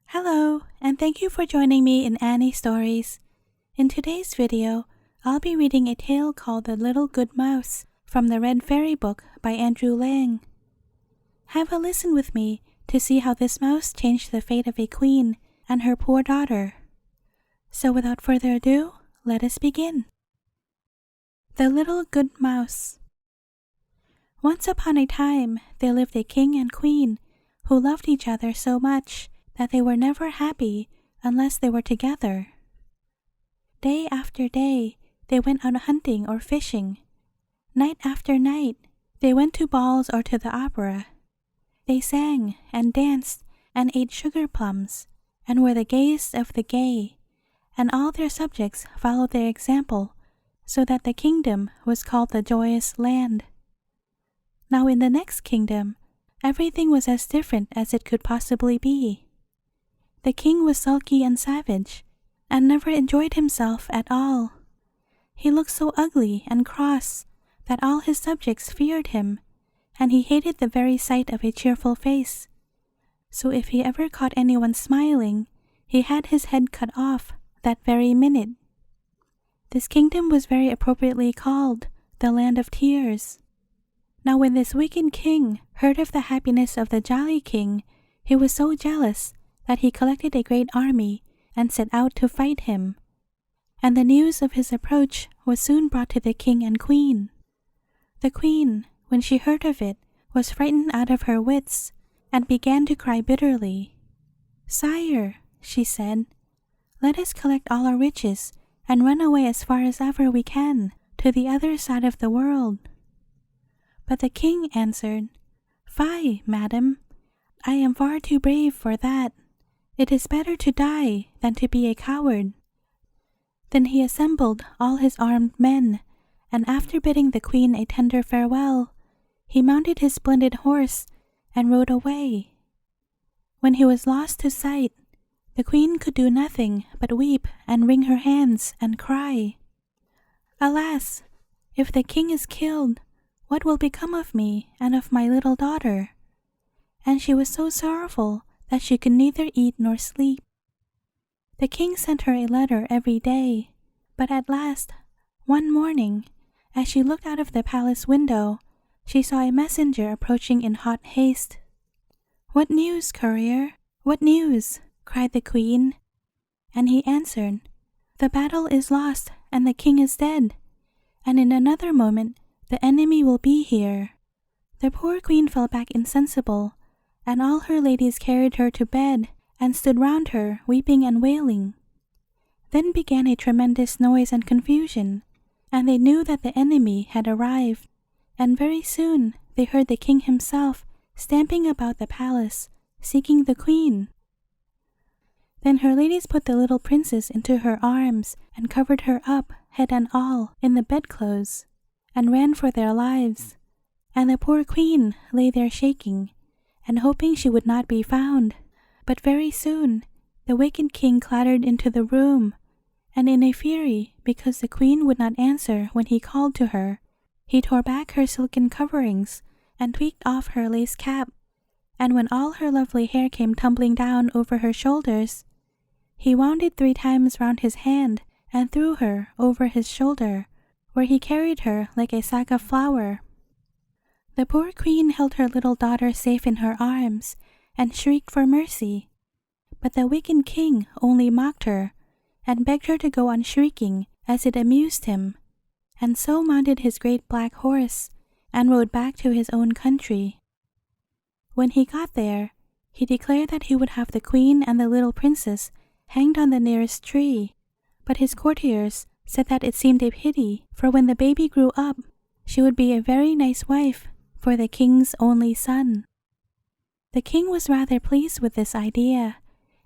Hello, and thank you for joining me in Annie Stories. In today's video, I'll be reading a tale called The Little Good Mouse from the Red Fairy book by Andrew Lang. Have a listen with me to see how this mouse changed the fate of a queen and her poor daughter. So without further ado, let us begin. The Little Good Mouse. Once upon a time, there lived a king and queen who loved each other so much that they were never happy unless they were together. Day after day, they went out hunting or fishing. Night after night, they went to balls or to the opera. They sang and danced and ate sugar plums and were the gayest of the gay, and all their subjects followed their example, so that the kingdom was called the Joyous Land. Now in the next kingdom, everything was as different as it could possibly be. The king was sulky and savage, and never enjoyed himself at all. He looked so ugly and cross that all his subjects feared him, and he hated the very sight of a cheerful face. So if he ever caught anyone smiling, he had his head cut off that very minute. This kingdom was very appropriately called the Land of Tears. Now when this wicked king heard of the happiness of the jolly king, he was so jealous that he collected a great army and set out to fight him. And the news of his approach was soon brought to the king and queen. The queen, when she heard of it, was frightened out of her wits and began to cry bitterly. "Sire," she said, "let us collect all our riches and run away as far as ever we can to the other side of the world." But the king answered, "Fie, madam, I am far too brave for that. It is better to die than to be a coward." Then he assembled all his armed men, and after bidding the queen a tender farewell, he mounted his splendid horse and rode away. When he was lost to sight, the queen could do nothing but weep and wring her hands and cry, "Alas, if the king is killed, what will become of me and of my little daughter?" And she was so sorrowful that she could neither eat nor sleep. The king sent her a letter every day, but at last, one morning, as she looked out of the palace window, she saw a messenger approaching in hot haste. "What news, courier? What news?" cried the queen. And he answered, "The battle is lost and the king is dead, and in another moment the enemy will be here." The poor queen fell back insensible, and all her ladies carried her to bed and stood round her, weeping and wailing. Then began a tremendous noise and confusion, and they knew that the enemy had arrived, and very soon they heard the king himself stamping about the palace, seeking the queen. Then her ladies put the little princess into her arms and covered her up, head and all, in the bedclothes, and ran for their lives, and the poor queen lay there shaking, and hoping she would not be found. But very soon the wicked king clattered into the room, and in a fury because the queen would not answer when he called to her, he tore back her silken coverings and tweaked off her lace cap, and when all her lovely hair came tumbling down over her shoulders, he wound it 3 times round his hand and threw her over his shoulder, where he carried her like a sack of flour. The poor queen held her little daughter safe in her arms and shrieked for mercy, but the wicked king only mocked her and begged her to go on shrieking as it amused him, and so mounted his great black horse and rode back to his own country. When he got there, he declared that he would have the queen and the little princess hanged on the nearest tree, but his courtiers said that it seemed a pity, for when the baby grew up, she would be a very nice wife for the king's only son. The king was rather pleased with this idea,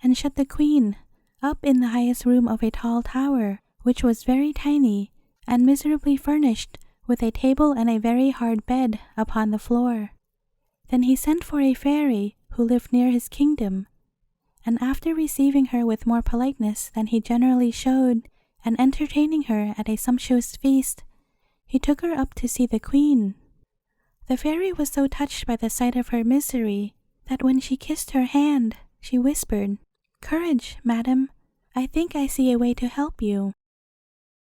and shut the queen up in the highest room of a tall tower, which was very tiny and miserably furnished with a table and a very hard bed upon the floor. Then he sent for a fairy who lived near his kingdom, and after receiving her with more politeness than he generally showed, and entertaining her at a sumptuous feast, he took her up to see the queen. The fairy was so touched by the sight of her misery that when she kissed her hand, she whispered, "Courage, madam. I think I see a way to help you."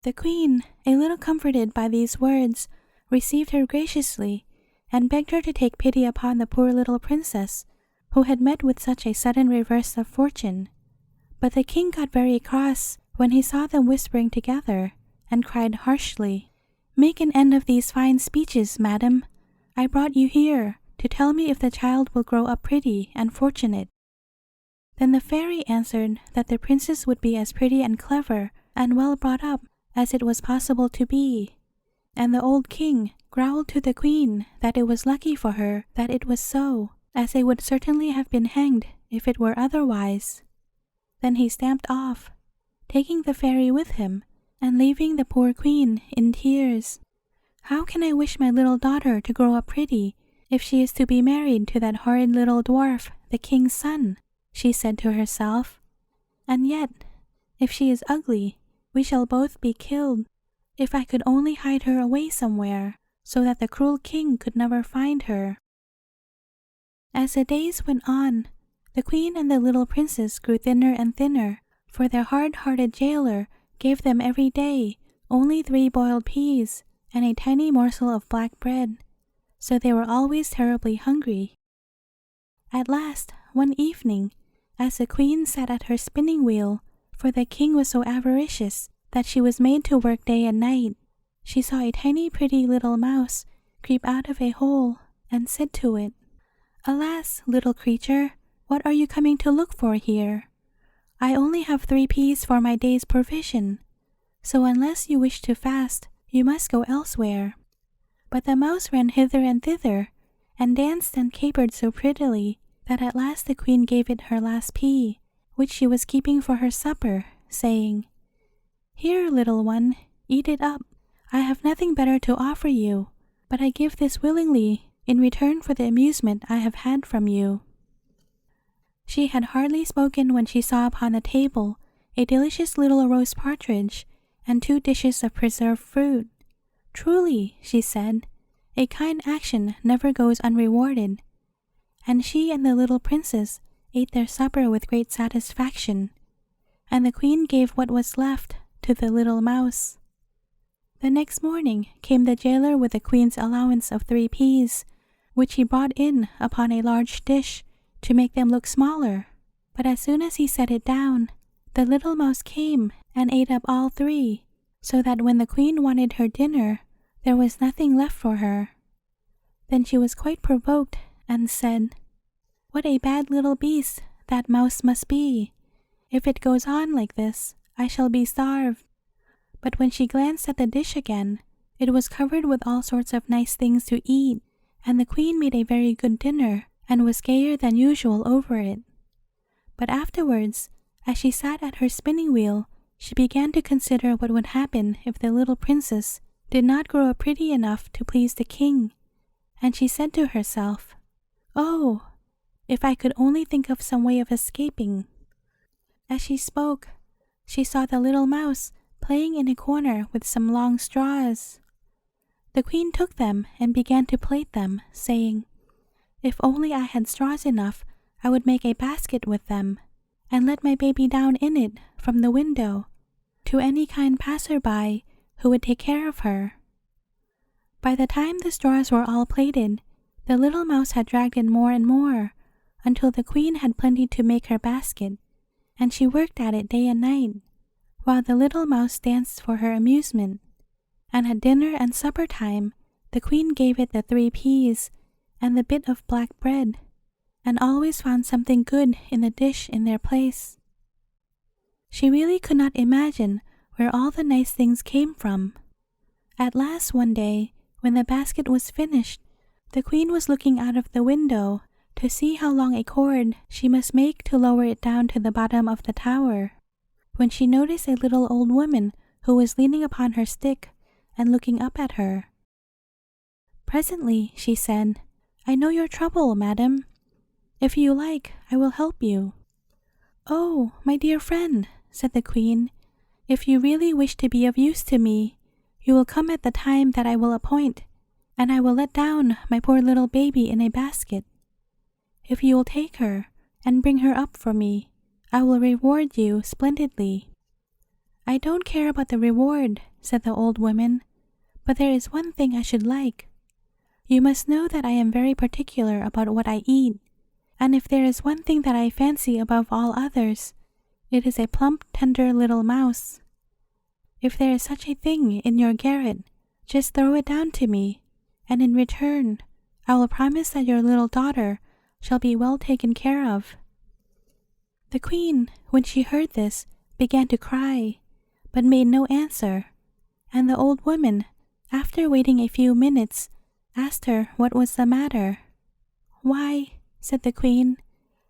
The queen, a little comforted by these words, received her graciously and begged her to take pity upon the poor little princess, who had met with such a sudden reverse of fortune. But the king got very cross when he saw them whispering together, and cried harshly, "Make an end of these fine speeches, madam. I brought you here to tell me if the child will grow up pretty and fortunate." Then the fairy answered that the princess would be as pretty and clever and well brought up as it was possible to be. And the old king growled to the queen that it was lucky for her that it was so, as they would certainly have been hanged if it were otherwise. Then he stamped off, taking the fairy with him and leaving the poor queen in tears. "How can I wish my little daughter to grow up pretty if she is to be married to that horrid little dwarf, the king's son?" she said to herself. "And yet, if she is ugly, we shall both be killed. If I could only hide her away somewhere, so that the cruel king could never find her." As the days went on, the queen and the little princess grew thinner and thinner, for their hard-hearted jailer gave them every day only 3 boiled peas and a tiny morsel of black bread, so they were always terribly hungry. At last, one evening, as the queen sat at her spinning wheel, for the king was so avaricious that she was made to work day and night, she saw a tiny pretty little mouse creep out of a hole and said to it, "Alas, little creature, what are you coming to look for here? I only have 3 peas for my day's provision, so unless you wish to fast, you must go elsewhere." But the mouse ran hither and thither, and danced and capered so prettily that at last the queen gave it her last pea, which she was keeping for her supper, saying, "Here, little one, eat it up. I have nothing better to offer you, but I give this willingly in return for the amusement I have had from you." She had hardly spoken when she saw upon the table a delicious little roast partridge and 2 dishes of preserved fruit. "Truly," she said, "a kind action never goes unrewarded." And she and the little princess ate their supper with great satisfaction, and the queen gave what was left to the little mouse. The next morning came the jailer with the queen's allowance of 3 peas, which he brought in upon a large dish to make them look smaller. But as soon as he set it down, the little mouse came and ate up all 3, so that when the queen wanted her dinner, there was nothing left for her. Then she was quite provoked and said, "What a bad little beast that mouse must be! If it goes on like this, I shall be starved." But when she glanced at the dish again, it was covered with all sorts of nice things to eat, and the queen made a very good dinner and was gayer than usual over it. But afterwards, as she sat at her spinning wheel, she began to consider what would happen if the little princess did not grow up pretty enough to please the king, and she said to herself, "Oh, if I could only think of some way of escaping." As she spoke, she saw the little mouse playing in a corner with some long straws. The queen took them and began to plait them, saying, "If only I had straws enough, I would make a basket with them, and let my baby down in it from the window to any kind passer-by who would take care of her." By the time the straws were all plaited, the little mouse had dragged in more and more, until the queen had plenty to make her basket, and she worked at it day and night, while the little mouse danced for her amusement. And at dinner and supper time, the queen gave it the 3 peas and the bit of black bread, and always found something good in the dish in their place. She really could not imagine where all the nice things came from. At last one day, when the basket was finished, the queen was looking out of the window to see how long a cord she must make to lower it down to the bottom of the tower, when she noticed a little old woman who was leaning upon her stick and looking up at her. Presently she said, "I know your trouble, madam. If you like, I will help you." "Oh, my dear friend," said the queen, "if you really wish to be of use to me, you will come at the time that I will appoint, and I will let down my poor little baby in a basket. If you will take her and bring her up for me, I will reward you splendidly." "I don't care about the reward," said the old woman, "but there is one thing I should like. You must know that I am very particular about what I eat, and if there is one thing that I fancy above all others, it is a plump, tender little mouse. If there is such a thing in your garret, just throw it down to me, and in return I will promise that your little daughter shall be well taken care of." The queen, when she heard this, began to cry, but made no answer, and the old woman, after waiting a few minutes, asked her what was the matter. "Why," said the queen,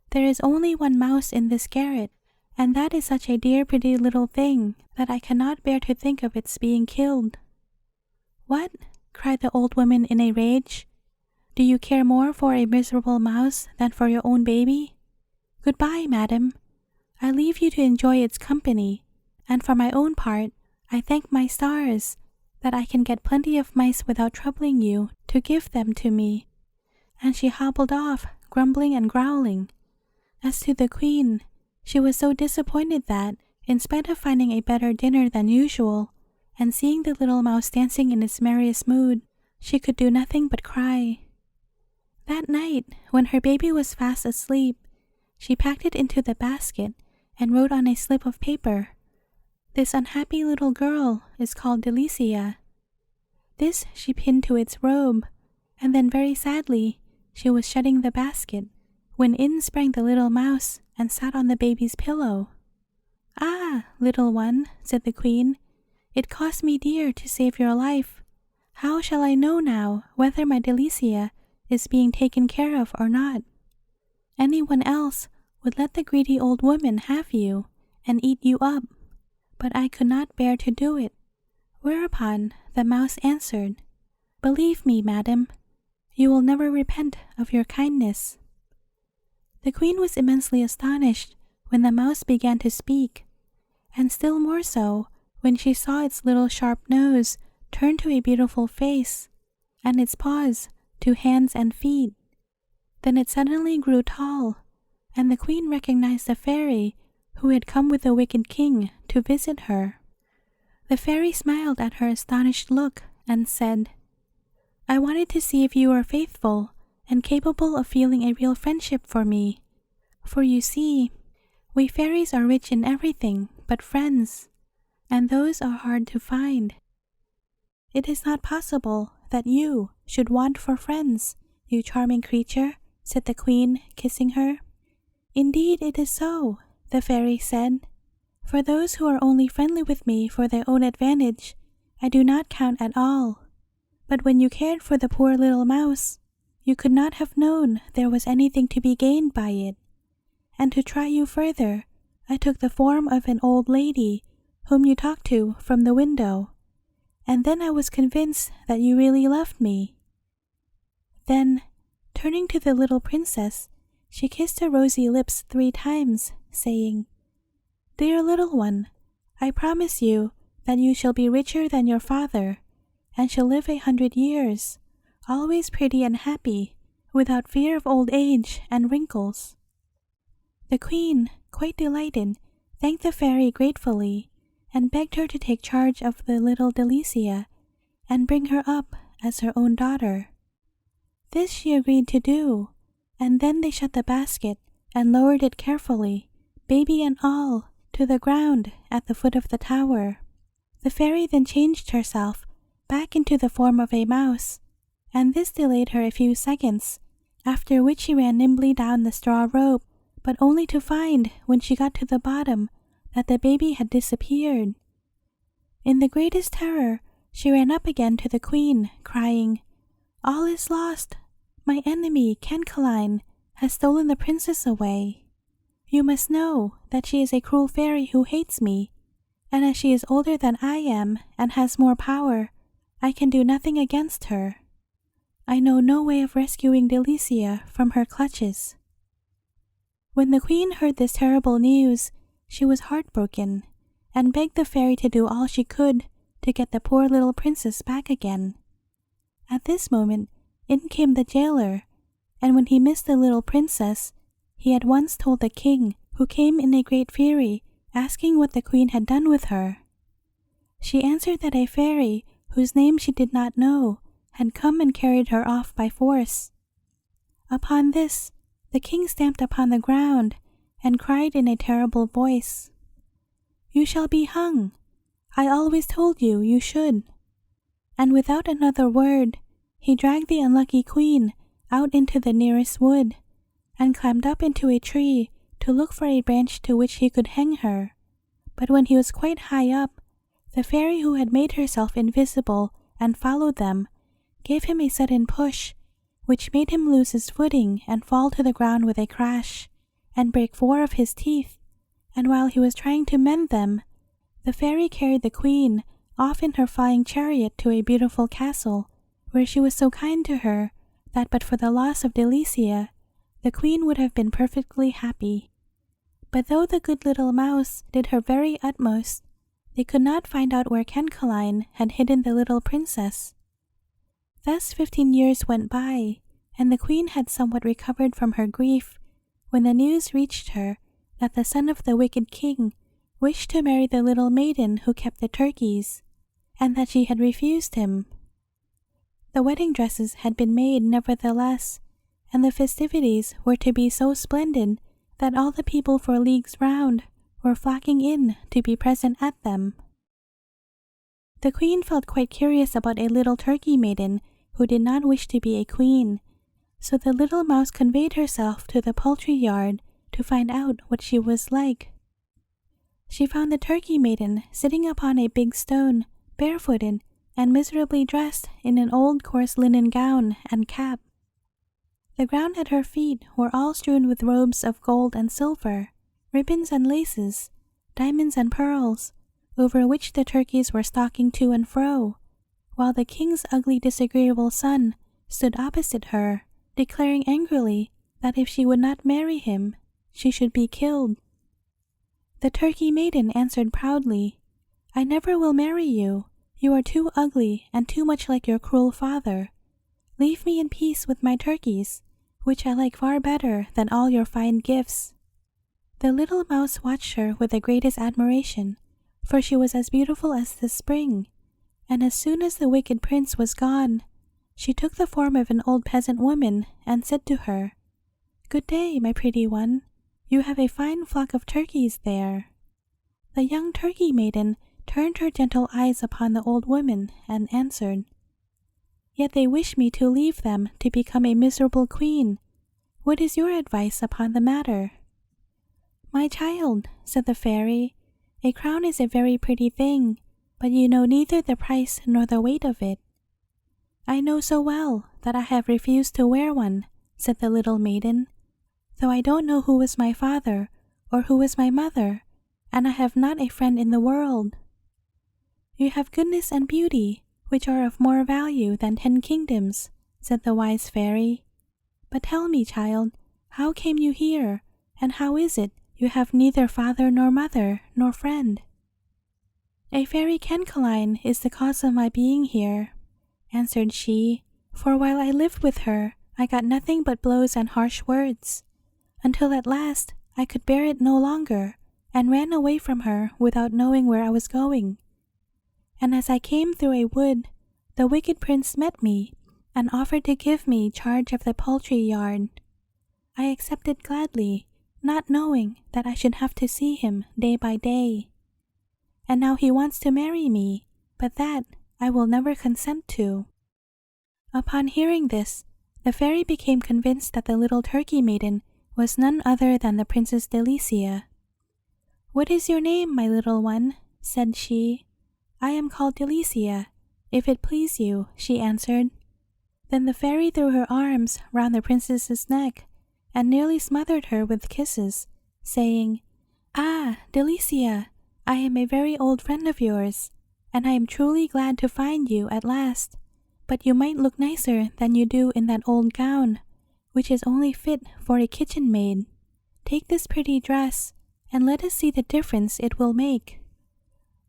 "there is only one mouse in this garret, and that is such a dear pretty little thing that I cannot bear to think of its being killed." "What?" cried the old woman in a rage. "Do you care more for a miserable mouse than for your own baby? Goodbye, madam. I leave you to enjoy its company, and for my own part, I thank my stars that I can get plenty of mice without troubling you to give them to me." And she hobbled off, grumbling and growling. As to the queen, she was so disappointed that, in spite of finding a better dinner than usual, and seeing the little mouse dancing in its merriest mood, she could do nothing but cry. That night, when her baby was fast asleep, she packed it into the basket and wrote on a slip of paper, "This unhappy little girl is called Delicia." This she pinned to its robe, and then very sadly she was shutting the basket when in sprang the little mouse and sat on the baby's pillow. "Ah, little one," said the queen, "it cost me dear to save your life. How shall I know now whether my Delicia is being taken care of or not? Anyone else would let the greedy old woman have you and eat you up, but I could not bear to do it." Whereupon the mouse answered, "Believe me, madam, you will never repent of your kindness." The queen was immensely astonished when the mouse began to speak, and still more so when she saw its little sharp nose turn to a beautiful face, and its paws to hands and feet. Then it suddenly grew tall, and the queen recognized the fairy who had come with the wicked king to visit her. The fairy smiled at her astonished look and said, "I wanted to see if you were faithful and capable of feeling a real friendship for me, for you see, we fairies are rich in everything but friends, and those are hard to find." "It is not possible that you should want for friends, you charming creature," said the queen, kissing her. "Indeed it is so," the fairy said. "For those who are only friendly with me for their own advantage, I do not count at all. But when you cared for the poor little mouse, you could not have known there was anything to be gained by it. And to try you further, I took the form of an old lady whom you talked to from the window, and then I was convinced that you really loved me." Then, turning to the little princess, she kissed her rosy lips 3 times, saying, "Dear little one, I promise you that you shall be richer than your father, and shall live 100 years, always pretty and happy, without fear of old age and wrinkles." The queen, quite delighted, thanked the fairy gratefully, and begged her to take charge of the little Delicia and bring her up as her own daughter. This she agreed to do, and then they shut the basket and lowered it carefully, baby and all, to the ground at the foot of the tower. The fairy then changed herself back into the form of a mouse, and this delayed her a few seconds, after which she ran nimbly down the straw rope, but only to find, when she got to the bottom, that the baby had disappeared. In the greatest terror, she ran up again to the queen, crying, "All is lost! My enemy, Cancaline, has stolen the princess away. You must know that she is a cruel fairy who hates me, and as she is older than I am and has more power, I can do nothing against her. I know no way of rescuing Delicia from her clutches." When the queen heard this terrible news, she was heartbroken, and begged the fairy to do all she could to get the poor little princess back again. At this moment, in came the jailer, and when he missed the little princess, he at once told the king who came in a great fury, asking what the queen had done with her. She answered that a fairy, whose name she did not know, had come and carried her off by force. Upon this, the king stamped upon the ground and cried in a terrible voice, "You shall be hung! I always told you you should." And without another word, he dragged the unlucky queen out into the nearest wood, and climbed up into a tree to look for a branch to which he could hang her. But when he was quite high up, the fairy who had made herself invisible and followed them gave him a sudden push, which made him lose his footing and fall to the ground with a crash, and break 4 of his teeth, and while he was trying to mend them, the fairy carried the queen off in her flying chariot to a beautiful castle, where she was so kind to her that but for the loss of Delicia, the queen would have been perfectly happy. But though the good little mouse did her very utmost, they could not find out where Cancaline had hidden the little princess. Thus 15 years went by, and the queen had somewhat recovered from her grief, when the news reached her that the son of the wicked king wished to marry the little maiden who kept the turkeys, and that she had refused him. The wedding dresses had been made nevertheless, and the festivities were to be so splendid that all the people for leagues round were flocking in to be present at them. The queen felt quite curious about a little turkey maiden who did not wish to be a queen, so the little mouse conveyed herself to the poultry yard to find out what she was like. She found the turkey maiden sitting upon a big stone, barefooted, and miserably dressed in an old coarse linen gown and cap. The ground at her feet were all strewn with robes of gold and silver, ribbons and laces, diamonds and pearls, over which the turkeys were stalking to and fro, while the king's ugly disagreeable son stood opposite her, declaring angrily that if she would not marry him, she should be killed. The turkey maiden answered proudly, "I never will marry you. You are too ugly and too much like your cruel father. Leave me in peace with my turkeys, which I like far better than all your fine gifts." The little mouse watched her with the greatest admiration, for she was as beautiful as the spring, and as soon as the wicked prince was gone, she took the form of an old peasant woman and said to her, "Good day, my pretty one. You have a fine flock of turkeys there." The young turkey maiden turned her gentle eyes upon the old woman and answered, "Yet they wish me to leave them to become a miserable queen. What is your advice upon the matter?" "My child," said the fairy, "a crown is a very pretty thing, but you know neither the price nor the weight of it." "I know so well that I have refused to wear one," said the little maiden, "though I don't know who was my father or who was my mother, and I have not a friend in the world." "You have goodness and beauty, which are of more value than 10 kingdoms," said the wise fairy. "But tell me, child, how came you here, and how is it you have neither father nor mother nor friend?" "A fairy Cancaline is the cause of my being here," answered she, "for while I lived with her, I got nothing but blows and harsh words, until at last I could bear it no longer, and ran away from her without knowing where I was going. And as I came through a wood, the wicked prince met me and offered to give me charge of the poultry yard. I accepted gladly, not knowing that I should have to see him day by day. And now he wants to marry me, but that I will never consent to." Upon hearing this, the fairy became convinced that the little turkey maiden was none other than the Princess Delicia. "What is your name, my little one?" said she. "I am called Delicia, if it please you," she answered. Then the fairy threw her arms round the princess's neck and nearly smothered her with kisses, saying, "Ah, Delicia, I am a very old friend of yours, and I am truly glad to find you at last, but you might look nicer than you do in that old gown, which is only fit for a kitchen maid. Take this pretty dress, and let us see the difference it will make."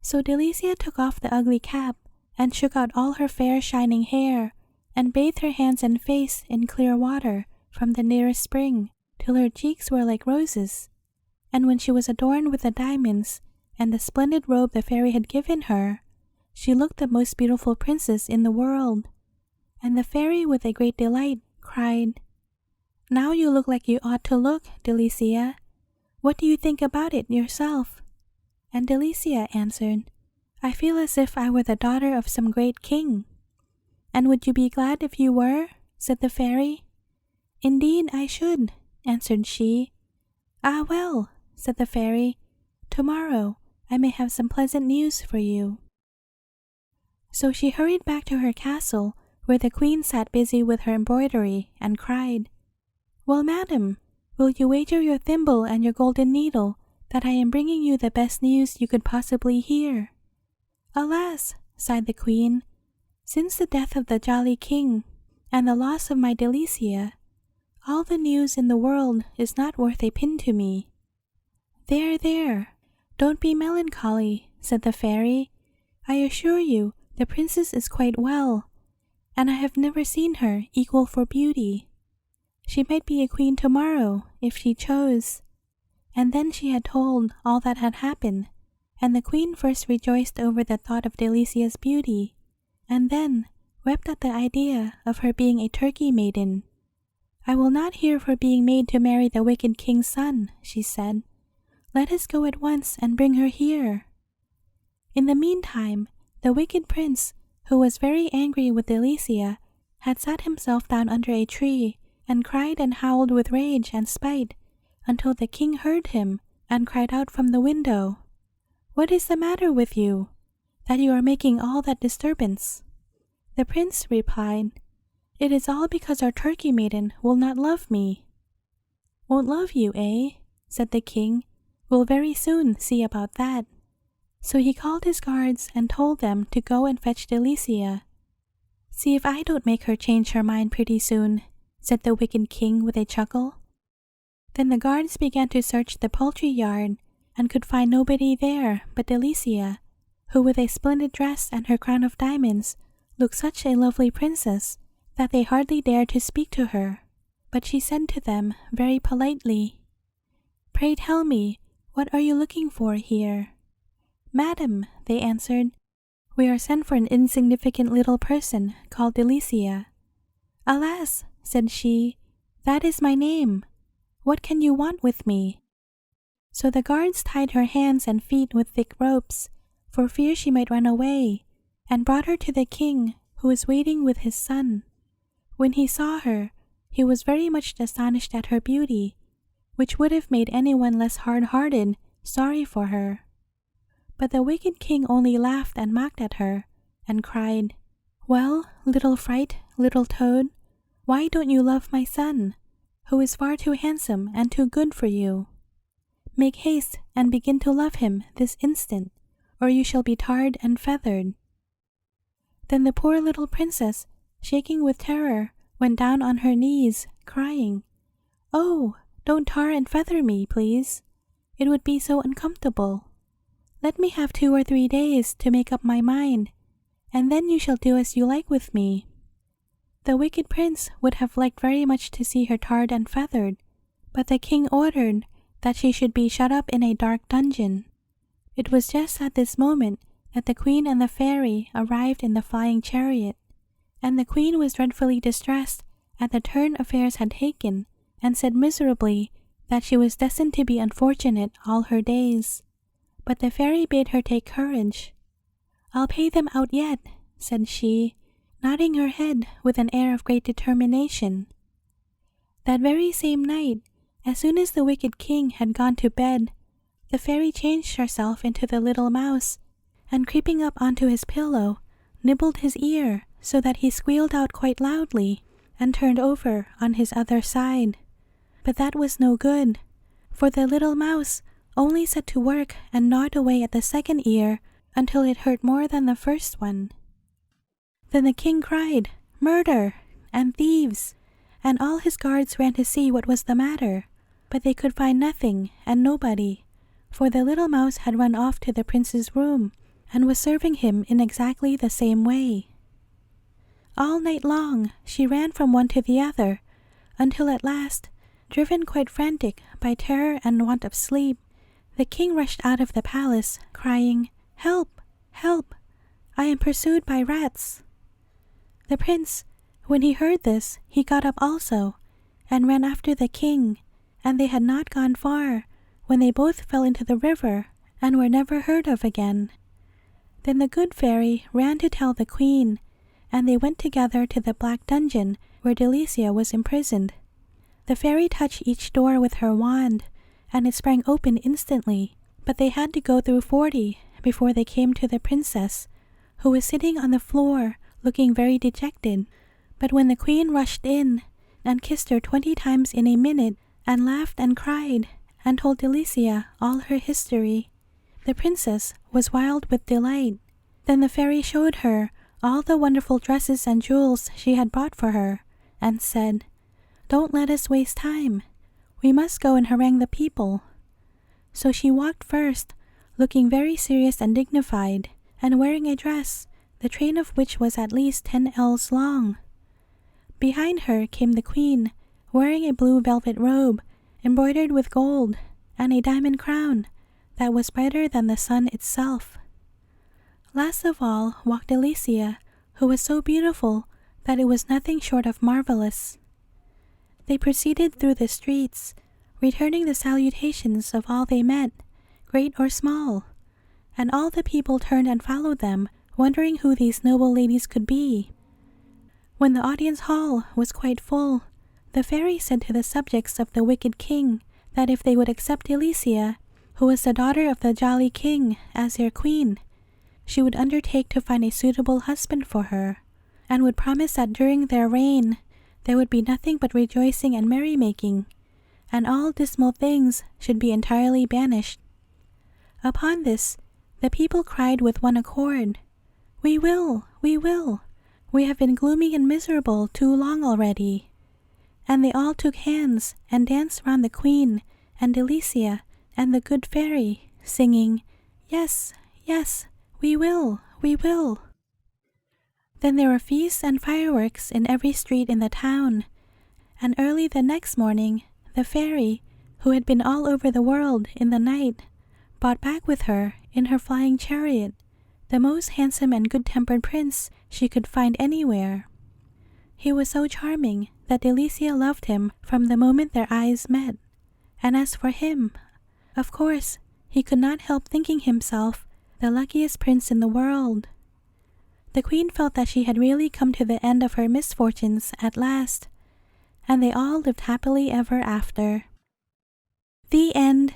So Delicia took off the ugly cap, and shook out all her fair shining hair, and bathed her hands and face in clear water from the nearest spring, till her cheeks were like roses. and when she was adorned with the diamonds and the splendid robe the fairy had given her, she looked the most beautiful princess in the world. And the fairy, with a great delight, cried, "Now you look like you ought to look, Delicia. What do you think about it yourself?" And Delicia answered, "I feel as if I were the daughter of some great king." "And would you be glad if you were?" said the fairy. "Indeed I should," answered she. "Ah well," said the fairy, "tomorrow I may have some pleasant news for you." So she hurried back to her castle, where the queen sat busy with her embroidery, and cried, "Well, madam, will you wager your thimble and your golden needle that I am bringing you the best news you could possibly hear?" "Alas," sighed the queen, "since the death of the jolly king and the loss of my Delicia, all the news in the world is not worth a pin to me." "There, there, don't be melancholy," said the fairy. "I assure you the princess is quite well, and I have never seen her equal for beauty. She might be a queen tomorrow if she chose." And then she had told all that had happened, and the queen first rejoiced over the thought of Delicia's beauty, and then wept at the idea of her being a turkey maiden. "I will not hear of her being made to marry the wicked king's son," she said. "Let us go at once and bring her here." In the meantime, the wicked prince, who was very angry with Delicia, had sat himself down under a tree and cried and howled with rage and spite until the king heard him and cried out from the window, "What is the matter with you, that you are making all that disturbance?" The prince replied, "It is all because our turkey maiden will not love me." "Won't love you, eh?" said the king. "We'll very soon see about that." So he called his guards and told them to go and fetch Delicia. "See if I don't make her change her mind pretty soon," said the wicked king with a chuckle. Then the guards began to search the poultry yard and could find nobody there but Delicia, who with a splendid dress and her crown of diamonds looked such a lovely princess that they hardly dared to speak to her. But she said to them very politely, "Pray tell me, what are you looking for here?" "Madam," they answered, "we are sent for an insignificant little person called Delicia." "Alas," said she, "that is my name. What can you want with me?" So the guards tied her hands and feet with thick ropes, for fear she might run away, and brought her to the king, who was waiting with his son. When he saw her, he was very much astonished at her beauty, which would have made anyone less hard-hearted sorry for her. But the wicked king only laughed and mocked at her, and cried, "Well, little fright, little toad, why don't you love my son, who is far too handsome and too good for you? Make haste and begin to love him this instant, or you shall be tarred and feathered." Then the poor little princess, shaking with terror, went down on her knees, crying, "Oh, don't tar and feather me, please. It would be so uncomfortable. Let me have 2 or 3 days to make up my mind, and then you shall do as you like with me." The wicked prince would have liked very much to see her tarred and feathered, but the king ordered that she should be shut up in a dark dungeon. It was just at this moment that the queen and the fairy arrived in the flying chariot, and the queen was dreadfully distressed at the turn affairs had taken, and said miserably that she was destined to be unfortunate all her days. But the fairy bade her take courage. "I'll pay them out yet," said she, nodding her head with an air of great determination. That very same night, as soon as the wicked king had gone to bed, the fairy changed herself into the little mouse, and creeping up onto his pillow, nibbled his ear so that he squealed out quite loudly and turned over on his other side. But that was no good, for the little mouse only set to work and gnawed away at the second ear until it hurt more than the first one. Then the king cried, "Murder!" and "Thieves!" and all his guards ran to see what was the matter, but they could find nothing and nobody, for the little mouse had run off to the prince's room and was serving him in exactly the same way. All night long she ran from one to the other, until at last, driven quite frantic by terror and want of sleep, The king rushed out of the palace, crying, "Help! Help! I am pursued by rats." The prince, when he heard this, he got up also, and ran after the king, and they had not gone far, when they both fell into the river, and were never heard of again. Then the good fairy ran to tell the queen, and they went together to the black dungeon where Delicia was imprisoned. The fairy touched each door with her wand, and it sprang open instantly, but they had to go through 40 before they came to the princess, who was sitting on the floor, looking very dejected. But when the queen rushed in, and kissed her 20 times in a minute, and laughed and cried, and told Delicia all her history, the princess was wild with delight. Then the fairy showed her all the wonderful dresses and jewels she had brought for her, and said, "Don't let us waste time. We must go and harangue the people." So she walked first, looking very serious and dignified, and wearing a dress, the train of which was at least 10 ells long. Behind her came the queen, wearing a blue velvet robe, embroidered with gold, and a diamond crown that was brighter than the sun itself. Last of all walked Delicia, who was so beautiful that it was nothing short of marvelous. They proceeded through the streets, returning the salutations of all they met, great or small, and all the people turned and followed them, wondering who these noble ladies could be. When the audience hall was quite full, the fairy said to the subjects of the wicked king that if they would accept Delicia, who was the daughter of the jolly king, as their queen, she would undertake to find a suitable husband for her, and would promise that during their reign there would be nothing but rejoicing and merrymaking, and all dismal things should be entirely banished. Upon this, the people cried with one accord, "We will! We will! We have been gloomy and miserable too long already." And they all took hands and danced round the queen and Delicia and the good fairy, singing, "Yes, yes, we will, we will." Then there were feasts and fireworks in every street in the town, and early the next morning the fairy, who had been all over the world in the night, brought back with her in her flying chariot the most handsome and good-tempered prince she could find anywhere. He was so charming that Delicia loved him from the moment their eyes met, and as for him, of course he could not help thinking himself the luckiest prince in the world. The queen felt that she had really come to the end of her misfortunes at last, and they all lived happily ever after. The end.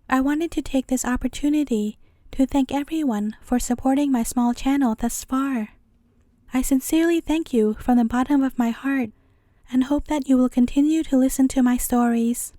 I wanted to take this opportunity to thank everyone for supporting my small channel thus far. I sincerely thank you from the bottom of my heart, and hope that you will continue to listen to my stories.